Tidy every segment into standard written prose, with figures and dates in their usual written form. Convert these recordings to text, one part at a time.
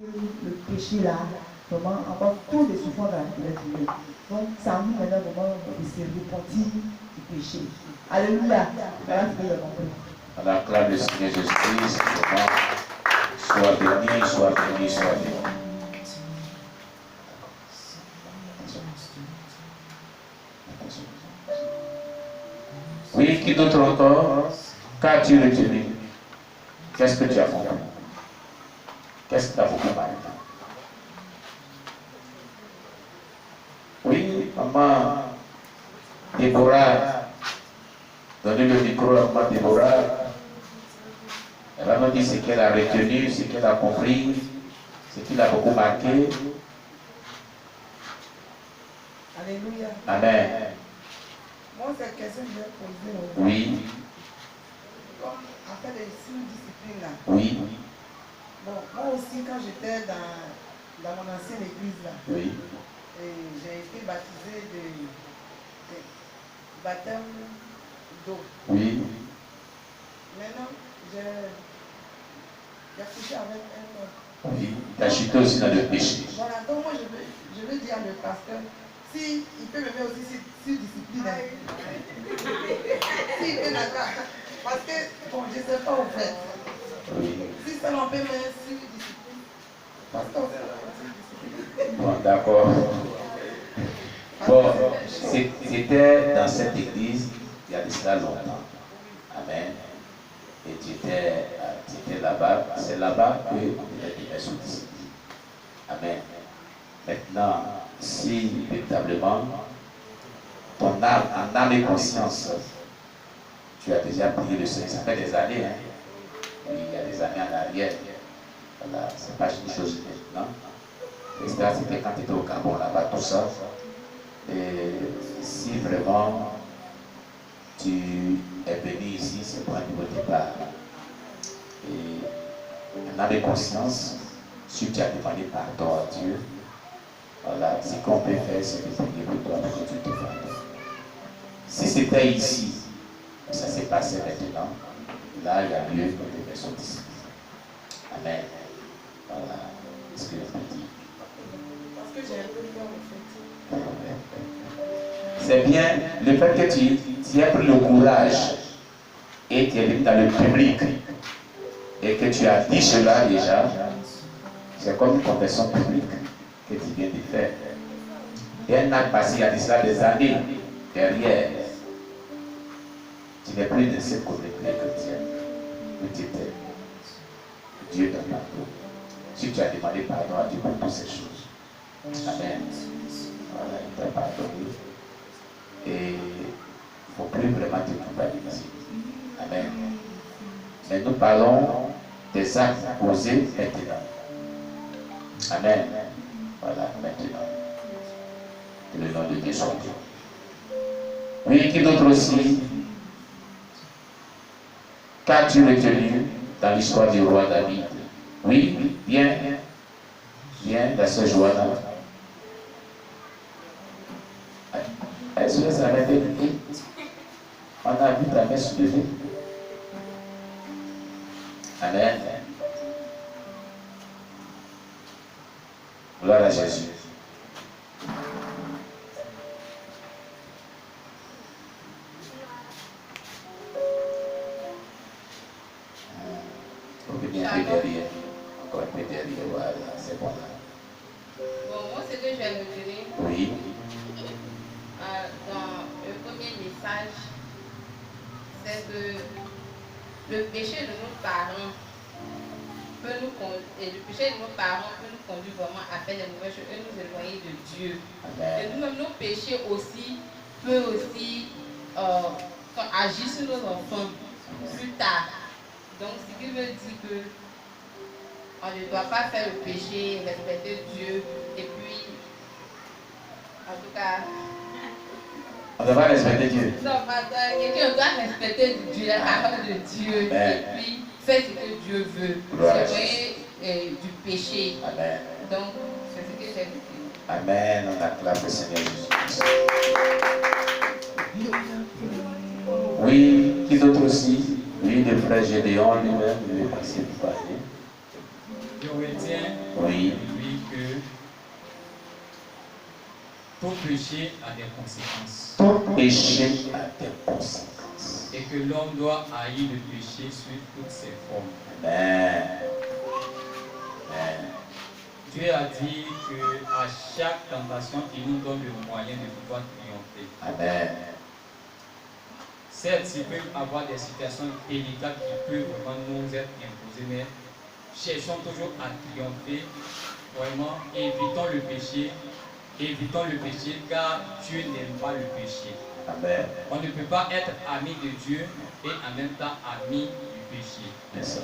Le péché là, vraiment, avoir tous les souffrances dans la vie. Donc, ça a mis maintenant vraiment de se repentir du péché. Alléluia. Voilà ce que j'ai compris. On acclame le Seigneur Jésus-Christ. Sois béni, sois béni, sois béni. Oui, qui d'autre encore? Qu'as-tu retenu? Qu'est-ce que tu as compris? Qu'est-ce que tu as beaucoup parlé? Oui, maman Déborah, donnez le micro à maman Déborah. Elle va nous dire ce qu'elle a retenu, ce qu'elle a compris, ce qui l'a beaucoup marqué. Alléluia. Amen. Moi, cette question que je vais poser. Oui. Comme en fait les disciplines là. Oui. Bon, moi aussi, quand j'étais dans mon ancienne église là, oui. J'ai été baptisé de baptême d'eau. Oui. Maintenant, j'ai couché avec un homme. Oui. Tu as chuté aussi dans le péché. Voilà, donc moi je veux dire à le pasteur, s'il peut me mettre aussi sur discipline. S'il peut d'accord. Parce que, bon, je ne sais pas au fait. Oui. Si ça l'on peut mettre sur discipline. Pasteur, bon, d'accord. Bon, c'était dans cette église il y a de cela longtemps. Amen. Et tu étais là-bas. C'est là-bas que tu étais sous discipline. Amen. Maintenant, si véritablement ton âme, en âme et conscience, tu as déjà prié le Seigneur, ça fait des années, hein? Oui, il y a des années en arrière. Voilà, c'est pas une chose maintenant. J'espère que c'était quand tu étais au Gabon là-bas, tout ça. Et si vraiment tu es venu ici, c'est pour un nouveau départ. Et en âme et conscience, si tu as demandé pardon à Dieu, voilà, ce qu'on peut faire, c'est de prier pour toi pour que tu te pardonnes. Si c'était ici, ça s'est passé maintenant, là, il y a lieu que les personnes disent. Amen. Voilà ce que je peux dire. Parce que j'ai un peu peur en fait. C'est bien le fait que tu aies pris le courage et tu es venu dans le public et que tu as dit cela déjà, c'est comme une confession publique que tu viens de faire. Et un acte passé il y a de cela des années derrière. Tu n'es plus de cette communauté chrétienne où tu étais. Dieu te pardonne. Si tu as demandé pardon à Dieu pour toutes ces choses. Amen. Voilà, il t'a pardonné. Et il ne faut plus vraiment te culpabiliser. Amen. Mais nous parlons des actes posés maintenant. Amen. Voilà, maintenant. Que le nom de Dieu soit Dieu. Oui, qui d'autre aussi? Qu'as-tu retenu dans l'histoire du roi David? Oui, bien, dans ce joie-là. Est-ce que ça va être dit? On a vu ta main soulevée. Amen. Gloire à Jésus. On peut bien un peu derrière. Encore un peu derrière. Voilà, c'est bon là. Bon, moi, ce que j'ai retenu Oui. dans le premier message, c'est que le péché de nos parents peut nous conduire vraiment à faire des mauvaises choses et nous éloigner de Dieu. Amen. Et nous-mêmes, nos péchés aussi peuvent aussi agir sur nos enfants plus tard. Donc, ce qui veut dire que on ne doit pas faire le péché, respecter Dieu, et puis, en tout cas... On ne doit pas respecter Dieu. Non, on doit respecter Dieu, la parole de Dieu, et puis faire ce que Dieu veut. C'est du péché. Amen. Donc, c'est ce que j'ai dit. Amen. On acclame le Seigneur Jésus. Oui, qui d'autre aussi? Oui, le frère Gédéon lui-même, il est passé pour parler. Je retiens Oui. Oui. Oui, que tout péché a des conséquences. Tout péché a des conséquences. Et que l'homme doit haïr le péché sous toutes ses formes. Amen. Amen. Dieu a dit qu'à chaque tentation, il nous donne le moyen de pouvoir triompher. Amen. Certes, il peut y avoir des situations délicates qui peuvent vraiment nous être imposées, mais cherchons toujours à triompher. Vraiment, évitons le péché. Évitons le péché car Dieu n'aime pas le péché. Amen. On ne peut pas être ami de Dieu et en même temps ami du péché. Yes.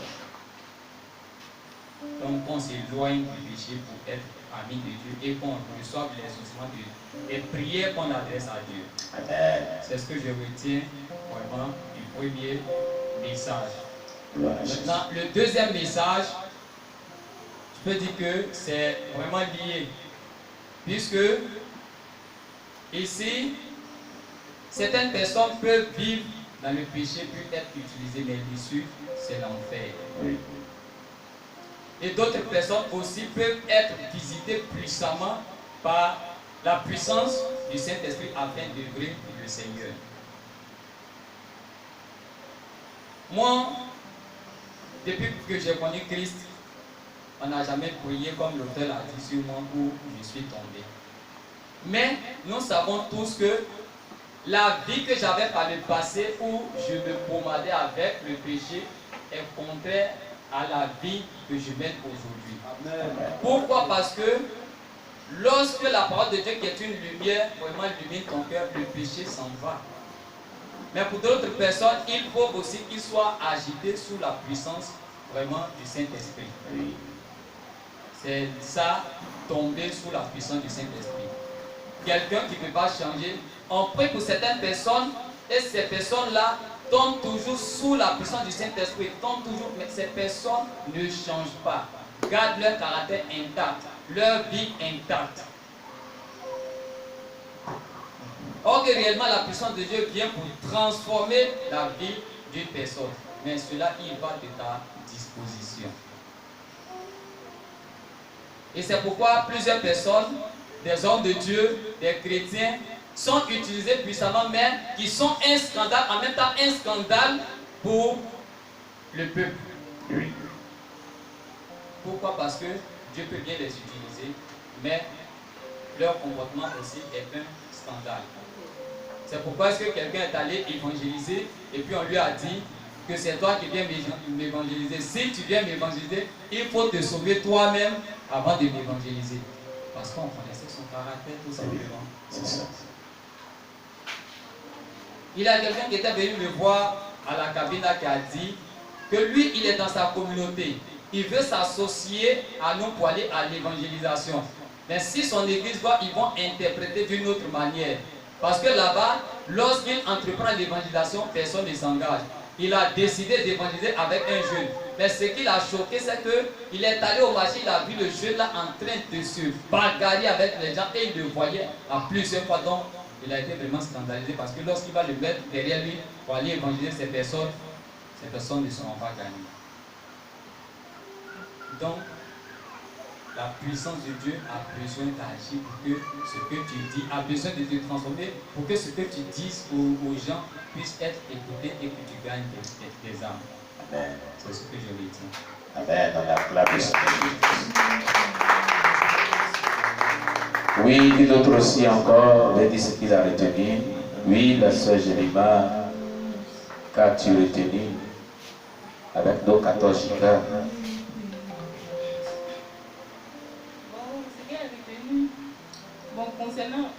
Donc on s'éloigne du péché pour être ami de Dieu et qu'on reçoive les ossements de Dieu. Et prières qu'on adresse à Dieu. Amen. C'est ce que je retiens vraiment du premier message. Maintenant, le deuxième message, je peux dire que c'est vraiment lié. Puisque ici, certaines personnes peuvent vivre dans le péché, peuvent être utilisées, mais l'issue, c'est l'enfer. Oui. Et d'autres personnes aussi peuvent être visitées puissamment par la puissance du Saint-Esprit afin d'œuvrer pour le Seigneur. Moi, depuis que j'ai connu Christ, on n'a jamais prié comme l'auteur l'a dit sur moi où je suis tombé. Mais nous savons tous que la vie que j'avais par le passé où je me pomadais avec le péché est contraire à la vie que je mène aujourd'hui. Pourquoi? Parce que lorsque la parole de Dieu qui est une lumière vraiment illumine ton cœur, le péché s'en va. Mais pour d'autres personnes, il faut aussi qu'ils soient agités sous la puissance vraiment du Saint-Esprit. Oui. C'est ça, tomber sous la puissance du Saint-Esprit. Quelqu'un qui ne peut pas changer, on prie pour certaines personnes et ces personnes-là tombent toujours sous la puissance du Saint-Esprit, tombent toujours, mais ces personnes ne changent pas, gardent leur caractère intact, leur vie intacte. Or que réellement la puissance de Dieu vient pour transformer la vie d'une personne, mais cela il va de ta disposition. Et c'est pourquoi plusieurs personnes, des hommes de Dieu, des chrétiens, sont utilisés puissamment, mais qui sont un scandale, en même temps un scandale pour le peuple. Oui. Pourquoi? Parce que Dieu peut bien les utiliser, mais leur comportement aussi est un scandale. C'est pourquoi est-ce que quelqu'un est allé évangéliser et puis on lui a dit que c'est toi qui viens m'évangéliser. Si tu viens m'évangéliser, il faut te sauver toi-même avant de m'évangéliser. Parce qu'on connaissait son caractère tout simplement. C'est ça. Il y a quelqu'un qui était venu me voir à la cabine qui a dit que lui, il est dans sa communauté. Il veut s'associer à nous pour aller à l'évangélisation. Mais si son église va, ils vont interpréter d'une autre manière. Parce que là-bas, lorsqu'il entreprend l'évangélisation, personne ne s'engage. Il a décidé d'évangéliser avec un jeune. Mais ce qui l'a choqué, c'est qu'il est allé au marché, il a vu le jeune là en train de se bagarrer avec les gens et il le voyait à plusieurs fois. Donc, il a été vraiment scandalisé parce que lorsqu'il va le mettre derrière lui pour aller évangéliser ces personnes ne seront pas gagnées. Donc, la puissance de Dieu a besoin d'agir pour que ce que tu dis, a besoin de te transformer pour que ce que tu dises aux gens puisse être écouté et que tu gagnes des âmes. Amen. C'est ce que je retiens. Amen. On acclame le Seigneur. Oui, dit d'autres aussi encore, il dit ce qu'il a retenu. Oui, la sœur Jérima, qu'as-tu retenu avec nos 14 gigas? Bon, concernant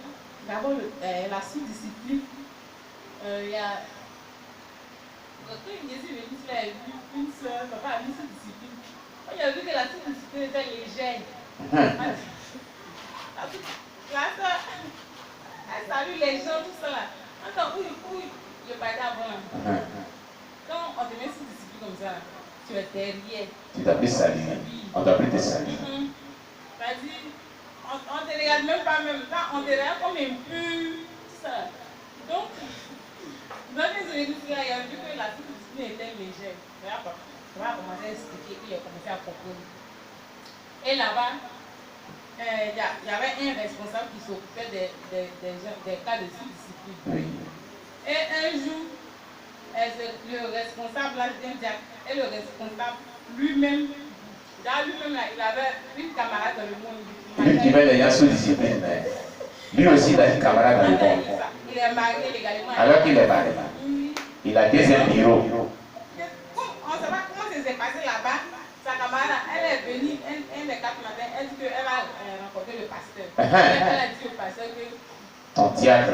d'abord la sous-discipline, il y a. Quand il me dit, il a vu une soeur, papa a vu sous-discipline. Il a vu que la sous-discipline était légère. La soeur, elle salue les gens, tout ça là. Attends, où le parti avant. Quand on te met sous-discipline comme ça, tu es derrière. Tu t'as pris saluer. On t'a pris tes saluer. C'est-à-dire, on ne te regarde même pas, même temps, on te regarde comme impur, tout ça. Donc, dans les églises, il a vu que la sous-discipline était légère. Ça va commencer à expliquer, il a commencé à comprendre. Et là-bas, il y avait un responsable qui s'occupait des cas de sous-discipline. Oui. Et un jour, le responsable, là, et le responsable lui-même, il avait une camarade dans le monde. Lui qui met les gens sous discipline, lui aussi il a une camarade dans le monde. Il est marié légalement. Alors qu'il est marié, il a deuxième bureau. On ne sait pas comment ça s'est passé là-bas. Sa camarade, elle est venue un des 4 matins, elle dit qu'elle va rencontrer le pasteur. Elle a dit au pasteur que Ton diable.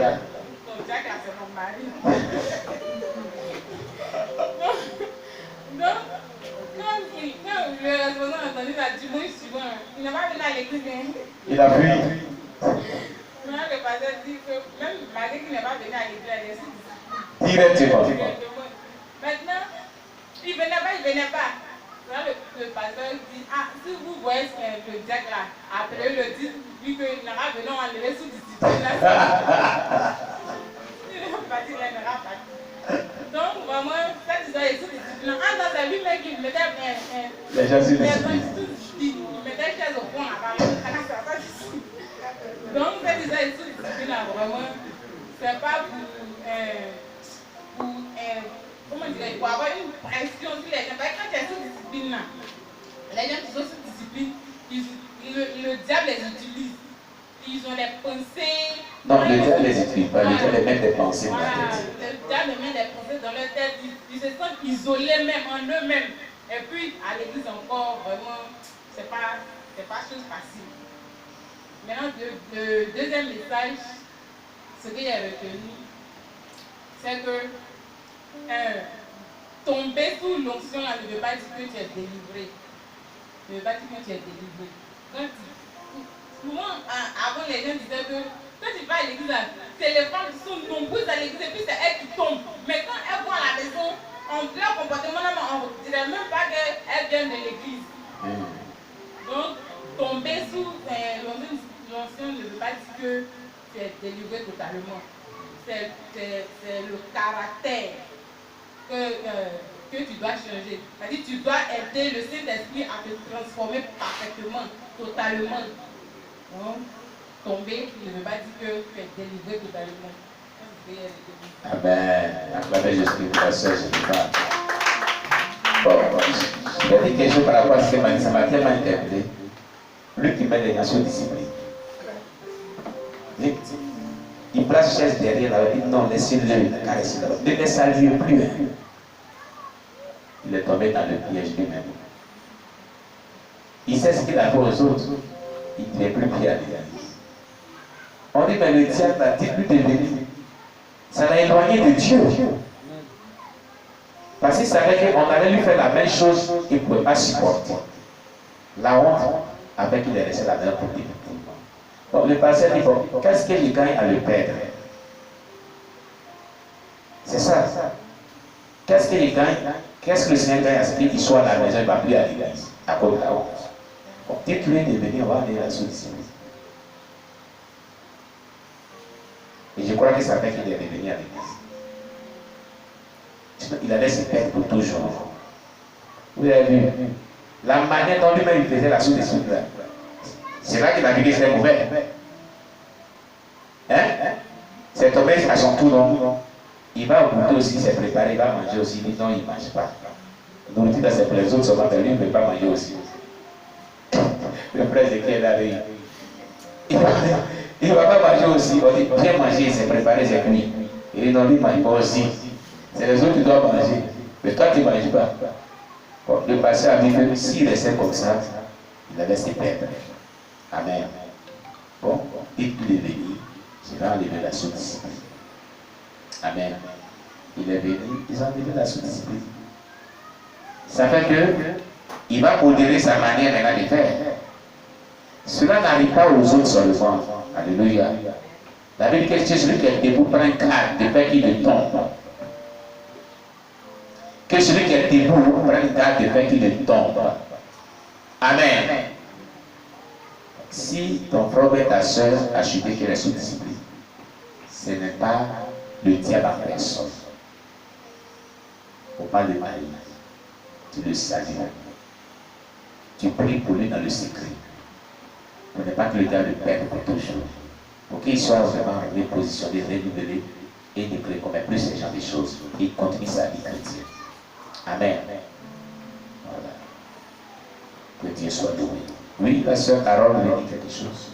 c'est mon mari. Donc, quand le responsable a entendu la dimanche suivant, il n'est pas venu à l'église. Il a fui. Maintenant, le pasteur dit que même Marie qui n'est pas venue à l'église, elle est sous Directement. Maintenant, il venait pas. Là, le pasteur dit, ah, si vous voyez le diacre là, après le dit, vu qu'il n'aura venu enlever sous discipline là. Il n'a pas dit, il n'aura pas dit. Donc, vraiment, cette histoire est sous discipline. En dans c'est lui-même qui mettait les gens sous discipline. Il mettait les chaises au fond là-bas. Donc, cette histoire est sous discipline là, vraiment, c'est pas comment dire, pour avoir une pression sur les gens. Parce que quand tu es sous discipline, là, les gens qui sont sous discipline, le diable les utilise. Ils ont les pensées. Non, le diable les utilise pas, le diable les met des pensées dans voilà, la tête. le diable met des pensées dans leur tête. Ils se sentent isolés même en eux-mêmes. Et puis, à l'église encore, vraiment, c'est pas chose facile. Maintenant, le deuxième message, ce que j'ai retenu, c'est que tomber sous l'onction là ne veut pas dire que tu es délivré. Ne veut pas dire que tu es délivré. Souvent, avant les gens disaient que quand tu vas à l'église, c'est les femmes qui sont nombreuses à l'église et puis c'est elles qui tombent. Mais quand elles vont à la maison, leur comportement, on ne dirait même pas qu'elles viennent de l'église. Donc, tomber sous l'onction ne veut pas dire que tu es délivré totalement. C'est le caractère que tu dois changer. C'est-à-dire tu dois aider le Saint-Esprit à te transformer parfaitement, totalement. Donc, tomber ne veut pas dire que tu es délivré totalement. Amen. Acclamez Jésus pour la sœur, je ne sais pas. Bon, il y a des questions par rapport à ce que ça m'a tellement interpellé. Lui qui met les gens sous discipline. Il place chaise derrière là, il dit non, laissez-le, caressez-le. Ne les saluez plus. Il est tombé dans le piège lui-même. Il sait ce qu'il a fait aux autres. Il ne fait plus pied à l'église. On dit, mais le diable a dit plus de venir. Ça l'a éloigné de Dieu. Parce qu'il savait qu'on allait lui faire la même chose qu'il ne pouvait pas supporter. La honte, avec il est resté la même pour lui. Donc le pasteur dit, bon, qu'est-ce qu'il gagne à le perdre? C'est ça. Qu'est-ce qu'il gagne? Qu'est-ce que le Seigneur gagne à ce qu'il soit à la maison, il ne va plus à l'église, à cause de la honte. Donc dites-lui de venir, on va aller à la sous-discipline. Et je crois que ça fait qu'il est revenu à l'église. Sinon, il allait se perdre pour toujours. Vous avez vu? La manière dont lui-même il faisait la sous-discipline, c'est là qu'il a vu que c'était mauvais. Hein? C'est tombé à son tour, non? Il va goûter aussi, il s'est préparé, il va manger aussi. Il dit non, il ne mange pas. Donc, il dit c'est pour les autres seulement, lui, il ne peut pas manger aussi. Le frère Zéchiel a dit il ne va pas manger aussi. On dit bien manger, il s'est préparé, c'est cuit. Il dit non, lui, il ne mange pas aussi. C'est les autres qui doivent manger. Mais toi, tu ne manges pas. Bon, le pasteur a dit que s'il restait comme ça, il allait se perdre. Amen. Bon, dites-lui de venir, je vais enlever la sous-discipline. Amen. Il est venu, ils ont enlevé la sous-discipline. Ça fait que il va modérer sa manière maintenant de faire. Cela n'arrive pas aux autres seulement. Alléluia. La Bible dit que celui qui est debout prend garde de peur qu'il ne tombe. Que celui qui est debout prenne garde de peur qu'il ne tombe. Amen. Si ton frère et ta soeur a chuté qu'il est sous discipline, ce n'est pas le diable en personne. Il ne faut pas le marier. Tu le salues. tu pries pour lui dans le secret. Pour ne pas que le diable le perde pour toujours. Pour qu'il soit vraiment repositionné, renouvelé et ne commet plus ce genre de choses. Il continue sa vie chrétienne. Amen. Voilà. Que Dieu soit loué. Oui, la sœur Carole voulait dire quelque chose.